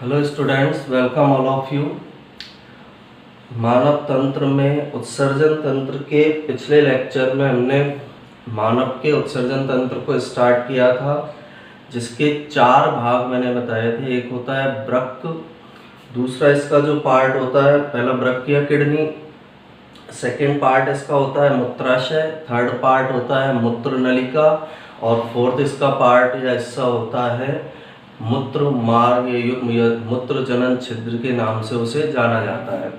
Hello students, welcome all of you. मानव तंत्र में उत्सर्जन तंत्र के पिछले लेक्चर में हमने मानव के उत्सर्जन तंत्र को स्टार्ट किया था, जिसके 4 भाग मैंने बताए थे। एक होता है वृक्क, दूसरा इसका जो पार्ट होता है, पहला वृक्क या किडनी, सेकेंड पार्ट इसका होता है मूत्राशय, थर्ड पार्ट होता है मूत्र नलिका और फोर्थ इसका पार्ट या हिस्सा होता है मूत्र मार्ग या मूत्र जनन छिद्र के नाम से उसे जाना जाता है।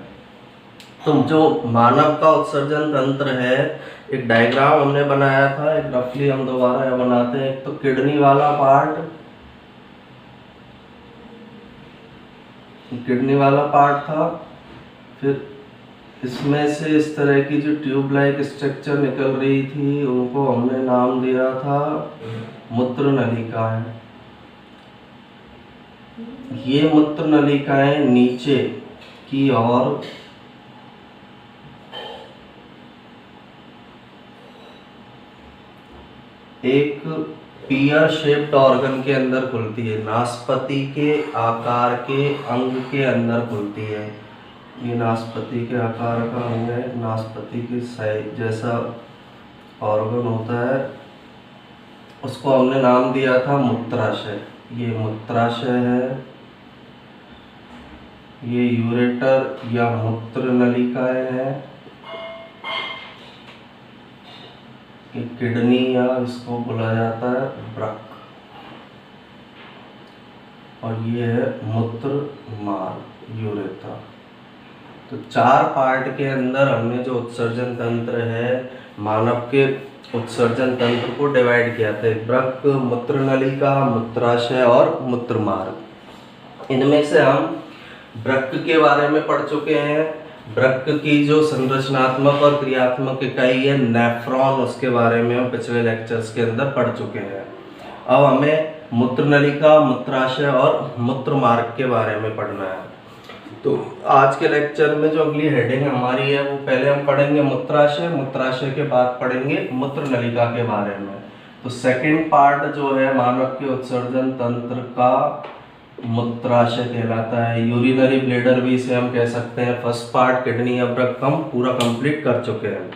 तो जो मानव का उत्सर्जन तंत्र है, एक डायग्राम हमने बनाया था, एक रफली हम दोबारा यह बनाते हैं। तो किडनी वाला पार्ट, किडनी वाला पार्ट था, फिर इसमें से इस तरह की जो ट्यूब लाइक स्ट्रक्चर निकल रही थी, उनको हमने नाम दिया था मूत्र नलिकाएं। ये मूत्र नलिकाएं नीचे की ओर एक पियर शेप्ड ऑर्गन के अंदर खुलती है, नाशपाती के आकार के अंग के अंदर खुलती है। ये नाशपाती के आकार का अंग है, नाशपाती के साइज जैसा ऑर्गन होता है, उसको हमने नाम दिया था मूत्राशय। ये मूत्राशय है, ये यूरेटर या मूत्र नलिकाएं हैं, ये किडनी या इसको बोला जाता है वृक्क, और ये है मूत्र मार्ग यूरेथा। तो 4 पार्ट के अंदर हमने जो उत्सर्जन तंत्र है, मानव के उत्सर्जन तंत्र को डिवाइड किया था, वृक्क, मूत्र नलिका, मूत्राशय और मूत्र मार्ग। इनमें से हम वृक्क के बारे में पढ़ चुके हैं। वृक्क की जो संरचनात्मक और क्रियात्मक इकाई है नेफ्रॉन, उसके बारे में हम पिछले लेक्चर्स के अंदर पढ़ चुके हैं। अब हमें मूत्र नलिका, मूत्राशय और मूत्र मार्ग के बारे में पढ़ना है। तो आज के लेक्चर में जो अगली हेडिंग हमारी है, वो पहले हम पढ़ेंगे मूत्राशय, मूत्राशय के बाद पढ़ेंगे मूत्र नलिका के बारे में। तो सेकंड पार्ट जो है मानव के उत्सर्जन तंत्र का, मूत्राशय कहलाता है। यूरिनरी ब्लैडर भी इसे हम कह सकते हैं। फर्स्ट पार्ट किडनी या वृक्क हम पूरा कंप्लीट कर चुके हैं।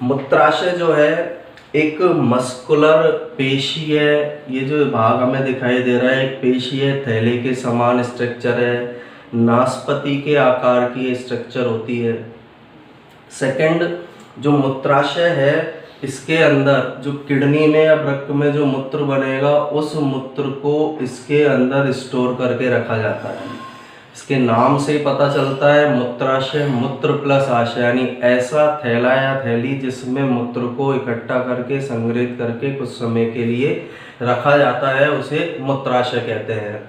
मूत्राशय जो है एक मस्कुलर पेशी है। ये जो भाग हमें दिखाई दे रहा है, एक पेशी है, थैले के समान स्ट्रक्चर है, नाशपाती के आकार की स्ट्रक्चर होती है। सेकंड जो मूत्राशय है, इसके अंदर जो किडनी में या वृक्क में जो मूत्र बनेगा, उस मूत्र को इसके अंदर स्टोर करके रखा जाता है। इसके नाम से ही पता चलता है, मूत्राशय, मूत्र प्लस आशय, यानी ऐसा थैला या थैली जिसमें मूत्र को इकट्ठा करके संग्रहित करके कुछ समय के लिए रखा जाता है, उसे मूत्राशय कहते हैं।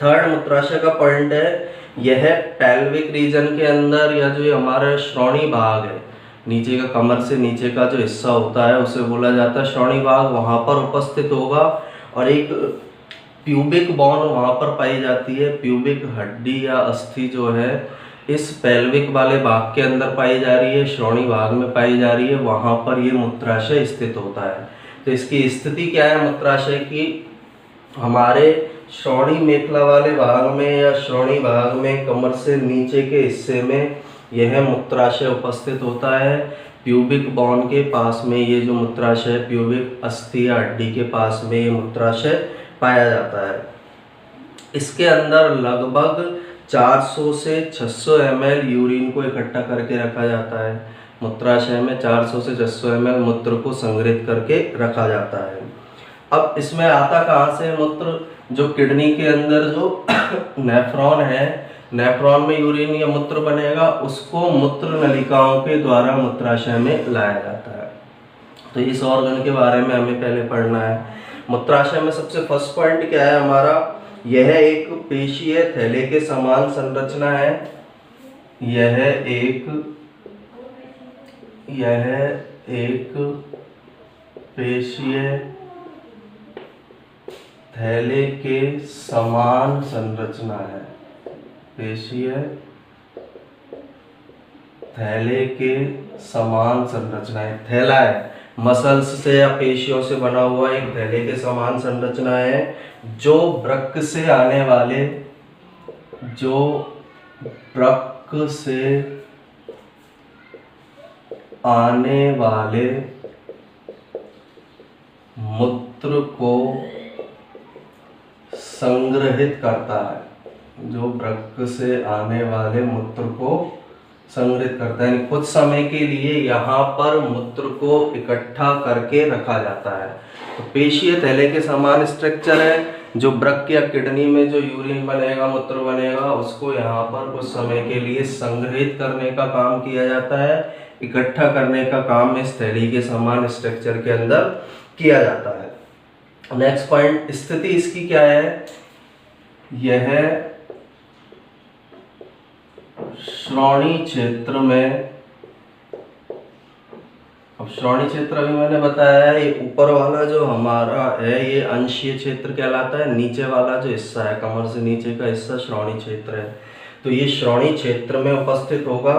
थर्ड मूत्राशय का पॉइंट है, यह पेल्विक रीजन के अंदर या जो हमारा श्रोणी भाग है, नीचे का कमर से नीचे का जो हिस्सा होता है, उसे बोला जाता है श्रोणी भाग, वहाँ पर उपस्थित होगा। और एक प्यूबिक बोन वहाँ पर पाई जाती है। प्यूबिक हड्डी या अस्थि जो है इस पेल्विक वाले भाग के अंदर पाई जा रही है, श्रोणी भाग में पाई जा रही है, वहाँ पर ये मूत्राशय स्थित होता है। तो इसकी स्थिति क्या है मूत्राशय की? हमारे श्रोणी मेखला वाले भाग में या श्रोणी भाग में कमर से नीचे के हिस्से में यह मूत्राशय उपस्थित होता है। प्यूबिक बोन के पास में ये जो मूत्राशय, प्यूबिक अस्थि या हड्डी के पास में ये मूत्राशय पाया जाता है। इसके अंदर लगभग 400 से 600 ml यूरिन को इकट्ठा करके रखा जाता है। मूत्राशय में 400 से 600 ml मूत्र को संग्रहित करके रखा जाता है। अब इसमें आता कहाँ से मूत्र? जो किडनी के अंदर जो नेफ्रॉन है, नेफ्रॉन में यूरिन या मूत्र बनेगा, उसको मूत्र नलिकाओं के द्वारा मूत्राशय में लाया जाता है। तो इस ऑर्गन के बारे में हमें पहले पढ़ना है। मूत्राशय में सबसे फर्स्ट पॉइंट क्या है हमारा? यह एक पेशी है, थैले के समान संरचना है। यह एक पेशी है, थैले के समान संरचना है। पेशी है, थैले के समान संरचना है, थैला है, मसल्स से या पेशियों से बना हुआ एक थैले के समान संरचना है जो वृक्क से आने वाले मूत्र को संग्रहित करता है, जो वृक्क से आने वाले मूत्र को संग्रहित करता है। कुछ समय के लिए यहाँ पर मूत्र को इकट्ठा करके रखा जाता है। तो पेशीय थैले के समान स्ट्रक्चर है, जो वृक्क या किडनी में जो यूरिन बनेगा, मूत्र बनेगा, उसको यहाँ पर कुछ समय के लिए संग्रहित करने का काम किया जाता है, इकट्ठा करने का काम इस थैली के समान स्ट्रक्चर के अंदर किया जाता है। नेक्स्ट पॉइंट, स्थिति इसकी क्या है? यह श्रोणि क्षेत्र में, अब श्रोणि क्षेत्र अभी मैंने बताया है, ये ऊपर वाला जो हमारा है ये अंशीय क्षेत्र कहलाता है, नीचे वाला जो हिस्सा है कमर से नीचे का हिस्सा श्रोणि क्षेत्र है। तो ये श्रोणि क्षेत्र में उपस्थित होगा।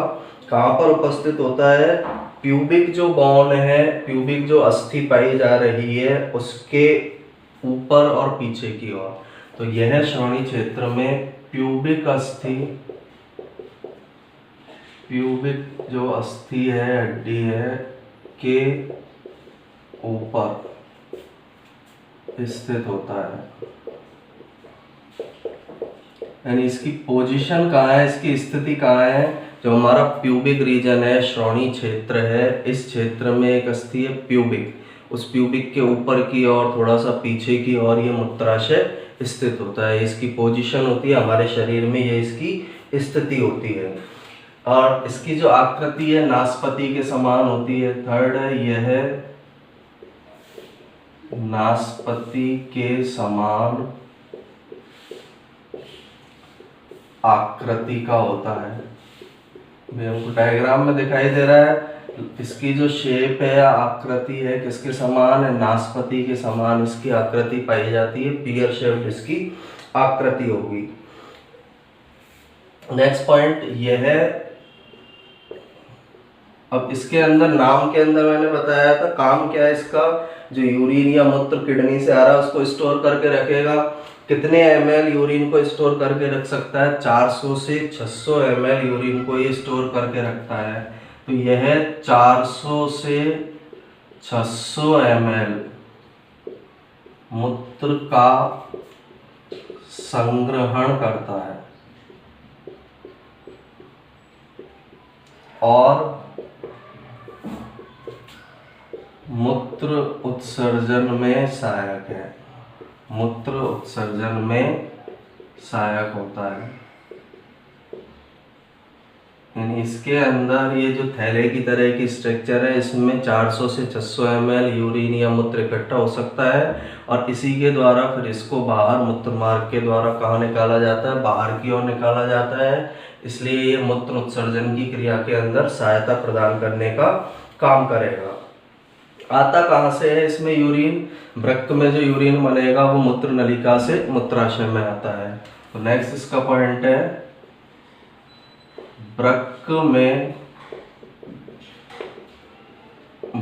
कहाँ पर उपस्थित होता है? प्यूबिक जो बोन है, प्यूबिक जो अस्थि पाई जा रही है उसके ऊपर और पीछे की ओर। तो यह श्रोणि क्षेत्र में प्यूबिक जो अस्थि है, हड्डी है, के ऊपर स्थित होता है। यानी इसकी पोजीशन कहाँ है, इसकी स्थिति कहाँ है? जो हमारा प्यूबिक रीजन है, श्रोणि क्षेत्र है, इस क्षेत्र में एक अस्थि है प्यूबिक, उस प्यूबिक के ऊपर की और थोड़ा सा पीछे की और ये मूत्राशय स्थित होता है। इसकी पोजीशन होती है हमारे शरीर में, ये इसकी स्थिति होती है। और इसकी जो आकृति है नाशपाती के समान होती है। थर्ड है, यह नाशपाती के समान आकृति का होता है। हमको डायग्राम में दिखाई दे रहा है, इसकी जो शेप है या आकृति है किसके समान है? नाशपाती के समान इसकी आकृति पाई जाती है, पियर शेप इसकी आकृति होगी। नेक्स्ट पॉइंट यह है, अब इसके अंदर, नाम के अंदर मैंने बताया था काम क्या है इसका, जो यूरिन या मूत्र किडनी से आ रहा है उसको स्टोर करके रखेगा। कितने ml यूरिन को स्टोर करके रख सकता है? 400 से 600 ml यूरिन को ये स्टोर करके रखता है। तो यह 400 से 600 ml मूत्र का संग्रहण करता है और मूत्र उत्सर्जन में सहायक है, मूत्र उत्सर्जन में सहायक होता है। यानी इसके अंदर ये जो थैले की तरह की स्ट्रक्चर है, इसमें 400 से 600 ml यूरिन या मूत्र इकट्ठा हो सकता है और इसी के द्वारा फिर इसको बाहर मूत्र मार्ग के द्वारा कहाँ निकाला जाता है? बाहर की ओर निकाला जाता है। इसलिए ये मूत्र उत्सर्जन की क्रिया के अंदर सहायता प्रदान करने का काम करेगा। आता कहाँ से है इसमें यूरिन? वृक्क में जो यूरिन बनेगा वो मूत्र नलिका से मूत्राशय में आता है। तो नेक्स्ट इसका पॉइंट है, वृक्क में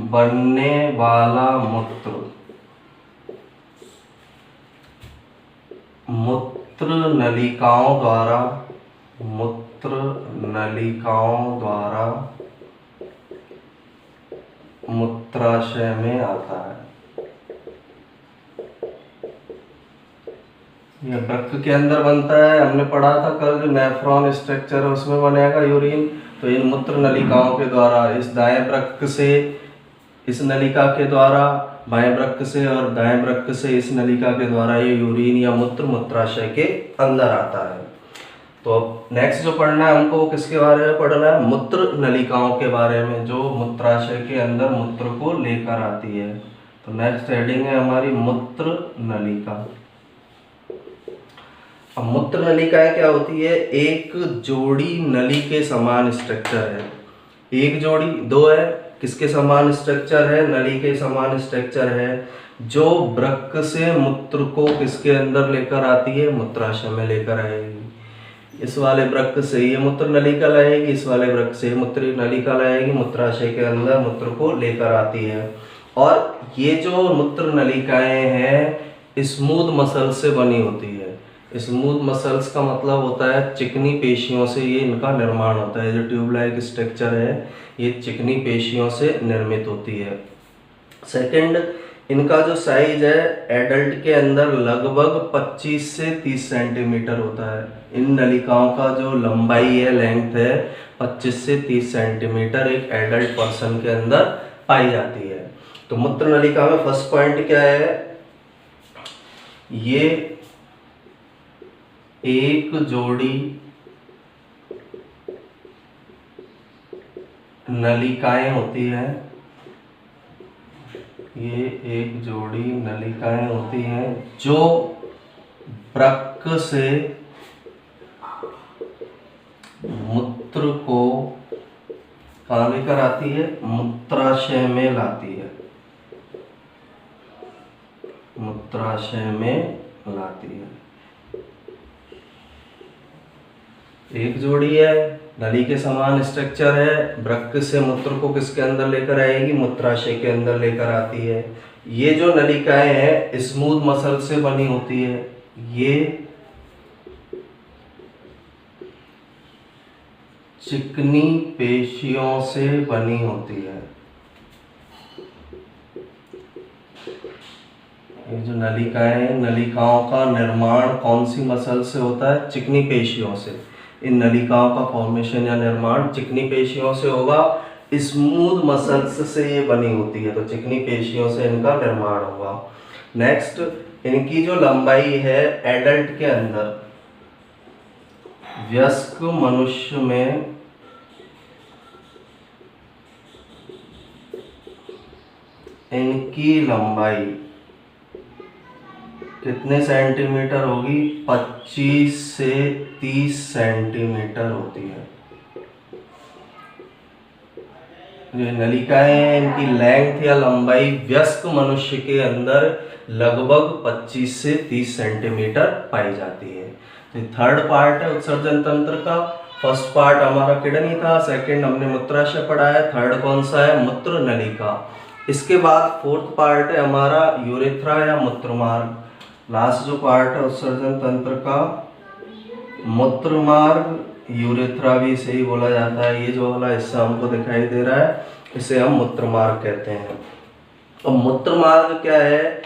बनने वाला मूत्र मूत्र नलिकाओं द्वारा मूत्राशय में आता है। ये वृक्क के अंदर बनता है। हमने पढ़ा था कल, जो नेफ्रॉन स्ट्रक्चर है उसमें बनेगा यूरिन। तो इन मूत्र नलिकाओं के द्वारा, इस दाएं वृक्क से इस नलिका के द्वारा, बाएं वृक्क से और दाएं वृक्क से इस नलिका के द्वारा ये यूरिन या मूत्र मूत्राशय के अंदर आता है। तो नेक्स्ट जो पढ़ना है हमको, वो किसके बारे में पढ़ना है? मूत्र नलिकाओं के बारे में, जो मूत्राशय के अंदर मूत्र को लेकर आती है। तो नेक्स्ट हेडिंग है हमारी मूत्र नलिका। अब मूत्र नलिकाएं क्या होती है? एक जोड़ी नली के समान स्ट्रक्चर है। एक जोड़ी, दो है, किसके समान स्ट्रक्चर है? नली के समान स्ट्रक्चर है, जो वृक्क से मूत्र को किसके अंदर लेकर आती है? मूत्राशय में लेकर आएगी। इस वाले वृक्क से ये मूत्र नलिका लाएगी, इस वाले वृक्क से मूत्र नलिका लाएगी, मूत्राशय के अंदर मूत्र को लेकर आती है। और ये जो मूत्र नलिकाएं हैं स्मूथ मसल से बनी होती है। स्मूथ मसल्स का मतलब होता है चिकनी पेशियों से ये इनका निर्माण होता है। जो ट्यूब लाइक स्ट्रक्चर है ये चिकनी पेशियों से निर्मित होती है। सेकंड, इनका जो साइज है एडल्ट के अंदर लगभग 25 से 30 सेंटीमीटर होता है। इन नलिकाओं का जो लंबाई है, लेंथ है 25 से 30 सेंटीमीटर एक एडल्ट पर्सन के अंदर पाई जाती है। तो मूत्र नलिका में फर्स्ट पॉइंट क्या है, ये एक जोड़ी नलिकाएं होती हैं। ये एक जोड़ी नलिकाएं होती हैं जो वृक्क से मूत्र को कहाँ लेकर आती है, मूत्राशय में लाती है, मूत्राशय में लाती है। एक जोड़ी है, नली के समान स्ट्रक्चर है, वृक्क से मूत्र को किसके अंदर लेकर आएगी, मूत्राशय के अंदर लेकर आती है। ये जो नलिकाएं हैं स्मूथ मसल से बनी होती है। ये चिकनी पेशियों से बनी होती है। ये जो नलिकाएं हैं, नलिकाओं का निर्माण कौन सी मसल से होता है, चिकनी पेशियों से। इन नलिकाओं का फॉर्मेशन या निर्माण चिकनी पेशियों से होगा। स्मूथ मसल्स से ये बनी होती है, तो चिकनी पेशियों से इनका निर्माण होगा। नेक्स्ट, इनकी जो लंबाई है एडल्ट के अंदर, वयस्क मनुष्य में इनकी लंबाई कितने सेंटीमीटर होगी, 25 से 30 सेंटीमीटर होती है। जो नलिकाएं हैं इनकी लेंथ या लंबाई वयस्क मनुष्य के अंदर लगभग 25 से 30 सेंटीमीटर पाई जाती है। तो थर्ड पार्ट है उत्सर्जन तंत्र का। फर्स्ट पार्ट हमारा किडनी था, सेकंड हमने मूत्राशय पढ़ा है, थर्ड कौन सा है, मूत्र नलिका। इसके बाद फोर्थ पार्ट है हमारा यूरेथ्रा या मूत्रमार्ग। लास्ट जो पार्ट है उत्सर्जन तंत्र का, मूत्रमार्ग, यूरेथ्रा भी सही बोला जाता है। ये जो वाला हिस्सा हमको दिखाई दे रहा है इसे हम मूत्रमार्ग कहते हैं। और मूत्रमार्ग क्या है,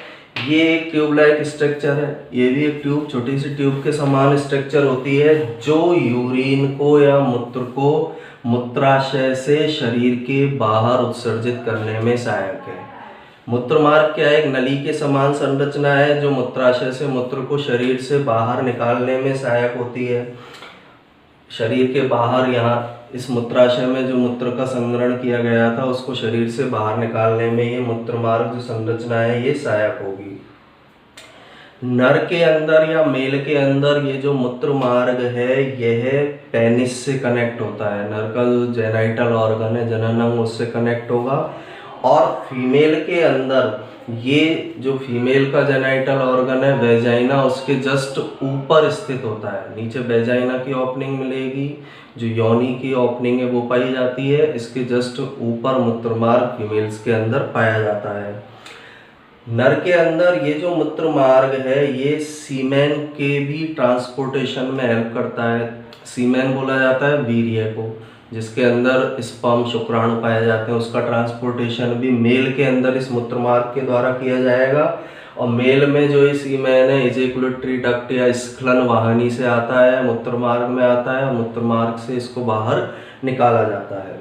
ये एक ट्यूब लाइक स्ट्रक्चर है। ये भी एक ट्यूब, छोटी सी ट्यूब के समान स्ट्रक्चर होती है जो यूरिन को या मूत्र को मूत्राशय से शरीर के बाहर उत्सर्जित करने में सहायक है। मूत्रमार्ग क्या है, एक नली के समान संरचना है जो मूत्राशय से मूत्र को शरीर से बाहर निकालने में सहायक होती है। शरीर के बाहर यहाँ इस मूत्राशय में जो मूत्र का संग्रहण किया गया था उसको शरीर से बाहर निकालने में ये मूत्रमार्ग जो संरचना है ये सहायक होगी। नर के अंदर या मेल के अंदर ये जो मूत्रमार्ग है यह पेनिस से कनेक्ट होता है। नर का जो जेनाइटल ऑर्गन है, जनन अंग, उससे कनेक्ट होगा। और फीमेल के अंदर ये जो फीमेल का जेनाइटल ऑर्गन है वेजाइना उसके जस्ट ऊपर स्थित होता है। नीचे वेजाइना की ओपनिंग मिलेगी, जो योनि की ओपनिंग है वो पाई जाती है। इसके जस्ट ऊपर मूत्रमार्ग फीमेल्स के अंदर पाया जाता है। नर के अंदर ये जो मूत्रमार्ग है ये सीमेन के भी ट्रांसपोर्टेशन में हेल्प करता है। सीमेन बोला जाता है वीर्य को, जिसके अंदर स्पर्म शुक्राणु पाए जाते हैं, उसका ट्रांसपोर्टेशन भी मेल के अंदर इस मूत्रमार्ग के द्वारा किया जाएगा। और मेल में जो ये सीमेन है इजैकुलेटरी डक्ट या स्खलन वाहिनी से आता है, मूत्रमार्ग में आता है और मूत्रमार्ग से इसको बाहर निकाला जाता है।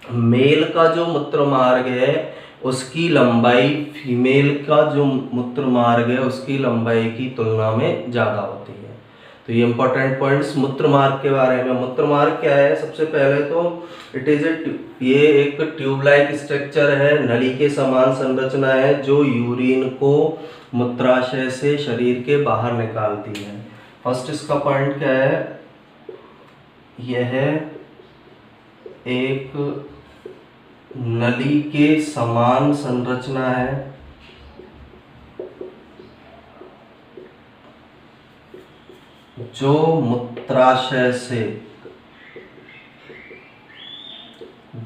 मेल का जो मूत्रमार्ग है उसकी लंबाई फीमेल का जो मूत्रमार्ग है उसकी लंबाई की तुलना में ज़्यादा होती है। तो ये इंपॉर्टेंट पॉइंट्स मूत्रमार्ग के बारे में। मूत्रमार्ग क्या है, सबसे पहले तो ये एक ट्यूब लाइक स्ट्रक्चर है, नली के समान संरचना है जो यूरिन को मूत्राशय से शरीर के बाहर निकालती है। फर्स्ट इसका पॉइंट क्या है, यह एक नली के समान संरचना है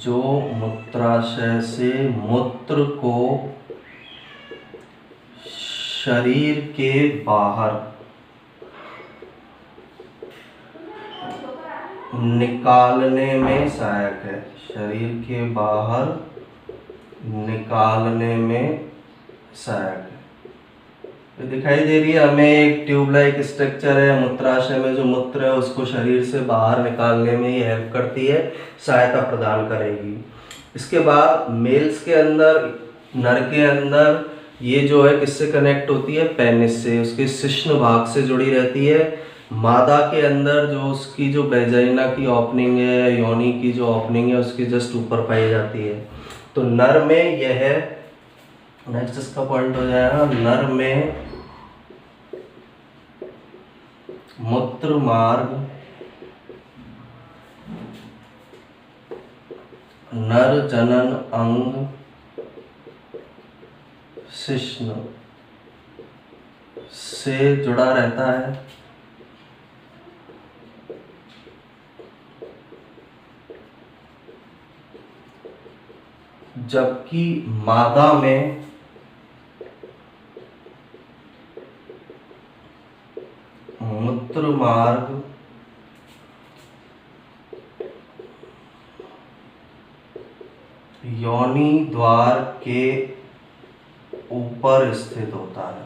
जो मूत्राशय से मूत्र को शरीर के बाहर निकालने में सहायक है, शरीर के बाहर निकालने में सहायक है। तो दिखाई दे रही है हमें एक ट्यूब लाइक स्ट्रक्चर है, मूत्राशय में जो मूत्र है उसको शरीर से बाहर निकालने में ये हेल्प करती है, सहायता प्रदान करेगी। इसके बाद मेल्स के अंदर, नर के अंदर ये जो है किससे कनेक्ट होती है, पेनिस से, उसके शिश्न भाग से जुड़ी रहती है। मादा के अंदर जो उसकी जो वेजाइना की ओपनिंग है, योनि की जो ओपनिंग है उसके जस्ट ऊपर पाई जाती है। तो नर में यह है, नेक्स्ट इसका पॉइंट हो जाएगा, नर में मूत्र मार्ग, नर जनन अंग शिश्न से जुड़ा रहता है। जबकि मादा में मूत्र मार्ग योनि द्वार के ऊपर स्थित होता है।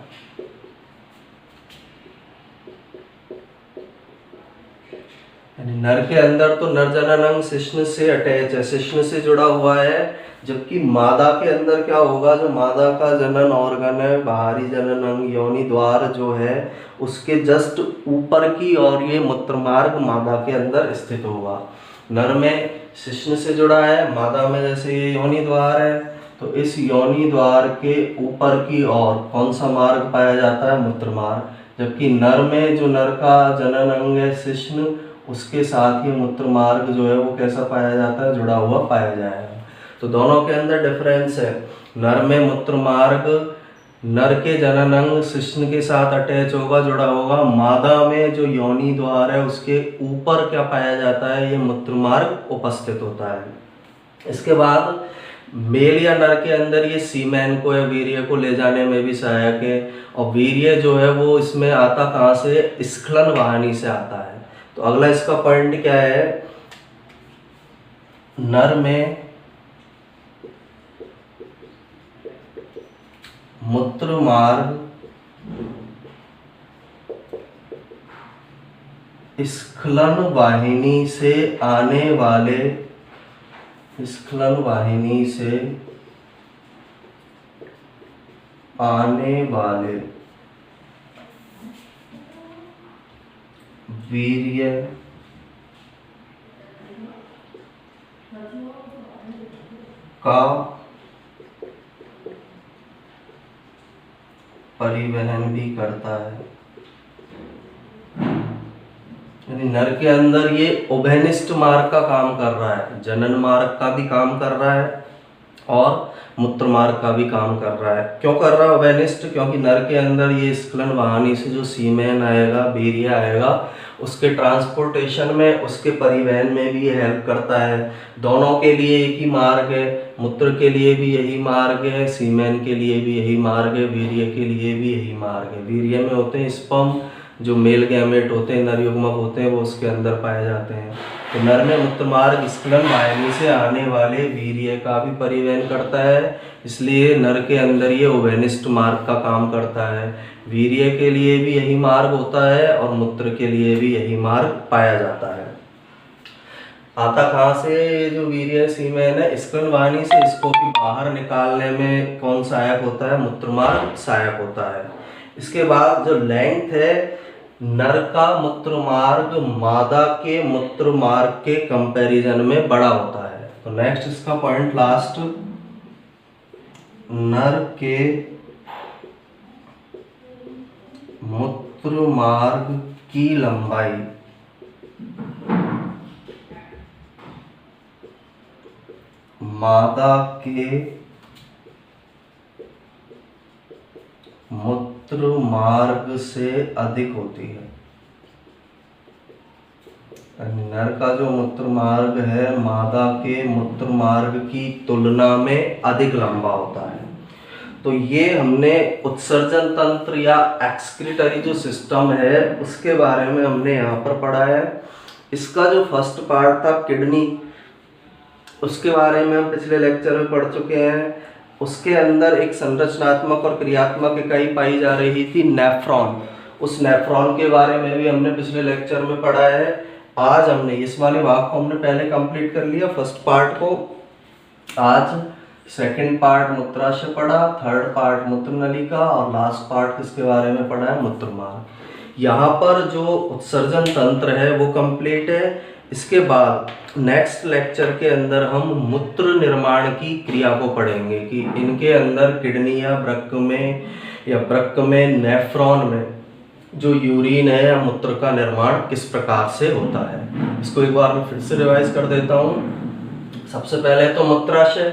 नर के अंदर तो नर जनन अंग शिश्न से अटैच है, शिश्न से जुड़ा हुआ है, जबकि मादा के अंदर क्या होगा, जो मादा का जनन ऑर्गन है, बाहरी जनन अंग योनि द्वार जो है उसके जस्ट ऊपर की और ये मूत्र मार्ग मादा के अंदर स्थित होगा। नर में शिश्न से जुड़ा है, मादा में जैसे ये योनि द्वार है, तो इस योनि द्वार के ऊपर की ओर कौन सा मार्ग पाया जाता है, मूत्र मार्ग। जबकि नर में जो नर का जनन अंग है शिश्न, उसके साथ ही मूत्र मार्ग जो है वो कैसा पाया जाता है, जुड़ा हुआ पाया जाएगा। तो दोनों के अंदर डिफरेंस है, नर में मूत्र मार्ग नर के जनन अंग शिश्न के साथ अटैच होगा, जुड़ा होगा। मादा में जो योनि द्वार है उसके ऊपर क्या पाया जाता है, ये मूत्र मार्ग उपस्थित होता है। इसके बाद मेल या नर के अंदर ये सीमेन को या वीर्य को ले जाने में भी सहायक है, और वीर्य जो है वो इसमें आता कहाँ से, स्खलन वाहिनी से आता है। तो अगला इसका पॉइंट क्या है, नर में मूत्र मार्ग स्खलन वाहिनी से आने वाले, स्खलन वाहिनी से आने वाले वीर्य का परिवहन भी करता है। यानी नर के अंदर ये उभयनिष्ठ मार्ग का काम कर रहा है, जनन मार्ग का भी काम कर रहा है और मूत्र मार्ग का भी काम कर रहा है। क्यों कर रहा है उभयनिष्ठ, क्योंकि नर के अंदर ये स्खलन वाहिनी से जो सीमेन आएगा, वीर्य आएगा, उसके ट्रांसपोर्टेशन में, उसके परिवहन में भी ये हेल्प करता है। दोनों के लिए एक ही मार्ग है, मूत्र के लिए भी यही मार्ग है, सीमेन के लिए भी यही मार्ग है, वीर्य के लिए भी यही मार्ग है। वीर्य में होते हैं स्पर्म, जो मेल गैमेट होते हैं, नर युग्मक होते हैं, वो उसके अंदर पाए जाते हैं। तो नर में मूत्र मार्ग स्खलन वाहिनी से आने वाले वीर्य का भी परिवहन करता है, इसलिए नर के अंदर ये उभयनिष्ठ मार्ग का काम करता है। वीर्य के लिए भी यही मार्ग होता है और मूत्र के लिए भी यही मार्ग पाया जाता है। आता कहाँ से, जो वीर्य सीमेन है, स्खलन वाहिनी से, इसको भी बाहर निकालने में कौन सहायक होता है, मूत्र मार्ग सहायक होता है। इसके बाद जो लेंथ है, नर का मूत्र मार्ग मादा के मूत्र मार्ग के कंपैरिजन में बड़ा होता है। तो नेक्स्ट इसका पॉइंट लास्ट, नर के मूत्र मार्ग की लंबाई मादा के मूत्र मार्ग से अधिक होती है। नर का जो मूत्र मार्ग है मादा के मूत्र मार्ग की तुलना में अधिक लंबा होता है। तो ये हमने उत्सर्जन तंत्र या एक्सक्रीटरी जो सिस्टम है उसके बारे में हमने यहाँ पर पढ़ा है। इसका जो फर्स्ट पार्ट था किडनी, उसके बारे में हम पिछले लेक्चर में पढ़ चुके हैं। उसके अंदर एक संरचनात्मक और क्रियात्मक इकाई पाई जा रही थी नेफ्रॉन। उस नेफ्रॉन के बारे में भी हमने पिछले लेक्चर में पढ़ा है। आज हमने इस वाले भाग को हमने पहले कंप्लीट कर लिया, फर्स्ट पार्ट को। आज सेकंड पार्ट मूत्राशय पढ़ा, थर्ड पार्ट मूत्र नलिका और लास्ट पार्ट किसके बारे में पढ़ा है, मूत्र मार्ग। यहाँ पर जो उत्सर्जन तंत्र है वो कंप्लीट है। इसके बाद नेक्स्ट लेक्चर के अंदर हम मूत्र निर्माण की क्रिया को पढ़ेंगे कि इनके अंदर किडनी या वृक्क में नेफ्रॉन में जो यूरिन है या मूत्र का निर्माण किस प्रकार से होता है। इसको एक बार मैं फिर से रिवाइज कर देता हूँ। सबसे पहले तो मूत्राशय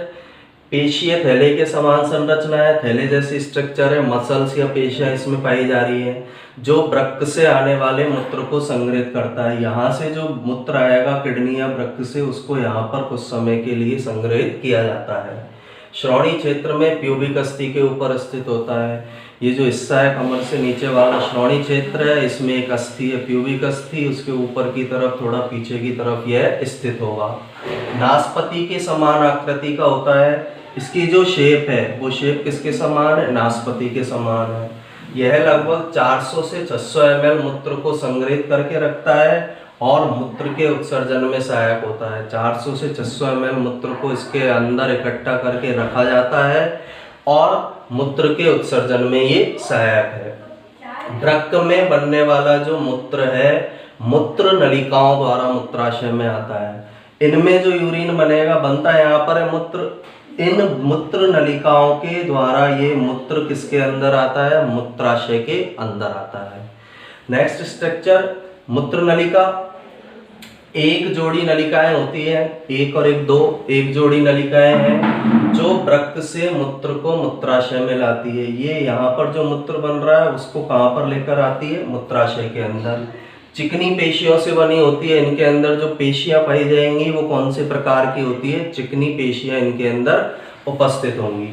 पेशीय थैले के समान संरचना है, थैले जैसी स्ट्रक्चर है, मसल्स या पेशियां इसमें पाई जा रही है जो वृक्क से आने वाले मूत्र को संग्रहित करता है। यहाँ से जो मूत्र आएगा किडनी या वृक्क से, उसको यहाँ पर कुछ समय के लिए संग्रहित किया जाता है। श्रोणि क्षेत्र में प्यूबिक अस्थि के ऊपर स्थित होता है। ये जो हिस्सा है कमर से नीचे वाला श्रोणि क्षेत्र है, इसमें एक अस्थि है प्यूबिक अस्थि, उसके ऊपर की तरफ थोड़ा पीछे की तरफ यह स्थित होगा। नासपति के समान आकृति का होता है। इसकी जो शेप है वो शेप किसके समान है, नासपति के समान है। यह लगभग 400 से 600 ml मूत्र को संग्रहित करके रखता है और मूत्र के उत्सर्जन में सहायक होता है। 400 से 600 ml मूत्र को इसके अंदर इकट्ठा करके रखा जाता है और मूत्र के उत्सर्जन में ये सहायक है। वृक्क में बनने वाला जो मूत्र है मूत्र नलिकाओं द्वारा मूत्राशय में आता है। इनमें जो यूरिन बनता है यहाँ पर है मूत्र। इन मूत्र नलिकाओं के द्वारा ये मूत्र किसके अंदर आता है, मूत्राशय के अंदर आता है। नेक्स्ट स्ट्रक्चर मूत्र नलिका। एक जोड़ी नलिकाएं होती है, एक और एक दो, एक जोड़ी नलिकाएं हैं जो वृक्क से मूत्र को मूत्राशय में लाती है। ये यहाँ पर जो मूत्र बन रहा है उसको कहाँ पर लेकर आती है, मूत्राशय के अंदर। चिकनी पेशियों से बनी होती है। इनके अंदर जो पेशियां पाई जाएंगी वो कौन से प्रकार की होती है, चिकनी पेशियां इनके अंदर उपस्थित होंगी।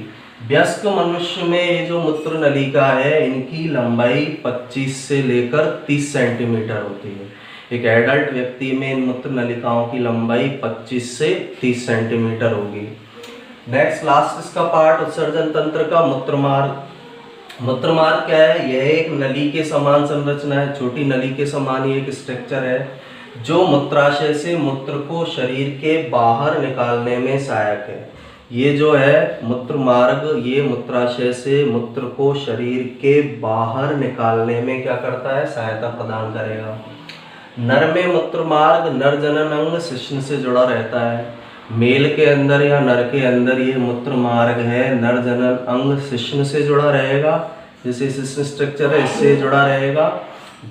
वयस्क मनुष्य में ये जो मूत्र नलिका है इनकी लंबाई 25 से लेकर 30 सेंटीमीटर होती है। एक एडल्ट व्यक्ति में इन मूत्र नलिकाओं की लंबाई 25 से 30 सेंटीमीटर होगी। नेक्स्ट लास्ट इसका पार्ट उत्सर्जन तंत्र का मूत्र मार्ग। मूत्र मार्ग क्या है, यह एक नली के समान संरचना है, छोटी नली के समान ही एक स्ट्रक्चर है जो मूत्राशय से मूत्र को शरीर के बाहर निकालने में सहायक है। ये जो है मूत्र मार्ग, ये मूत्राशय से मूत्र को शरीर के बाहर निकालने में क्या करता है, सहायता प्रदान करेगा। नर में मूत्र मार्ग नर जनन अंग शिश्न से जुड़ा रहता है। मेल के अंदर या नर के अंदर ये मूत्र मार्ग है नर जनन अंग शिश्न से जुड़ा रहेगा, जैसे शिश्न स्ट्रक्चर है इससे जुड़ा रहेगा।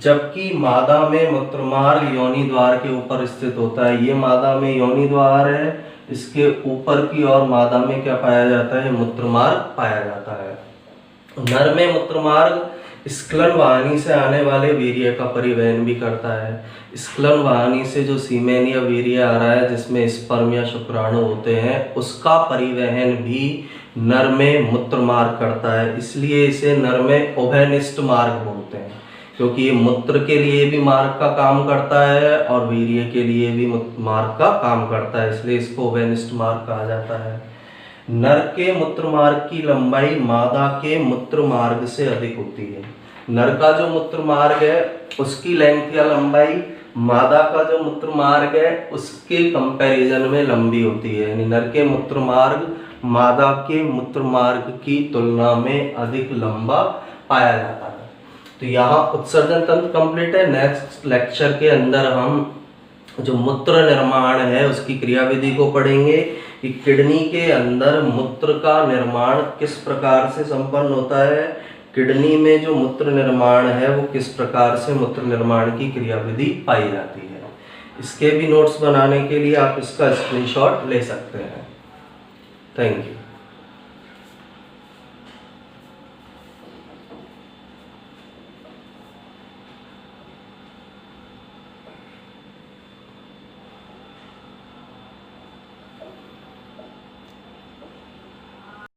जबकि मादा में मूत्र मार्ग योनि द्वार के ऊपर स्थित होता है। ये मादा में योनि द्वार है, इसके ऊपर की ओर मादा में क्या पाया जाता है, मूत्र मार्ग पाया जाता है। नर में मूत्र मार्ग स्खलन वाहिनी से आने वाले वीर्य का परिवहन भी करता है। स्खलन वाहिनी से जो सीमेन या वीर्य आ रहा है जिसमें स्पर्म या शुक्राणु होते हैं, उसका परिवहन भी नर में मूत्र मार्ग करता है। इसलिए इसे नर में उभयनिष्ठ मार्ग बोलते हैं, क्योंकि ये मूत्र के लिए भी मार्ग का काम करता है और वीर्य के लिए भी मार्ग का काम करता है, इसलिए इसको उभयनिष्ठ मार्ग कहा जाता है। नर के मूत्र मार्ग की लंबाई मादा के मूत्र मार्ग से अधिक होती है। नर का जो मूत्र मार्ग है उसकी लेंथ या लंबाई मादा का जो मूत्र मार्ग है उसके कंपैरिजन में लंबी होती है। यानी नर के मूत्र मार्ग मादा के मूत्र मार्ग की तुलना में अधिक लंबा पाया जाता है। तो यहाँ उत्सर्जन तंत्र कंप्लीट है। नेक्स्ट लेक्चर के अंदर हम जो मूत्र निर्माण है उसकी क्रियाविधि को पढ़ेंगे कि किडनी के अंदर मूत्र का निर्माण किस प्रकार से संपन्न होता है, किडनी में जो मूत्र निर्माण है वो किस प्रकार से मूत्र निर्माण की क्रियाविधि पाई जाती है। इसके भी नोट्स बनाने के लिए आप इसका स्क्रीनशॉट ले सकते हैं। Thank you.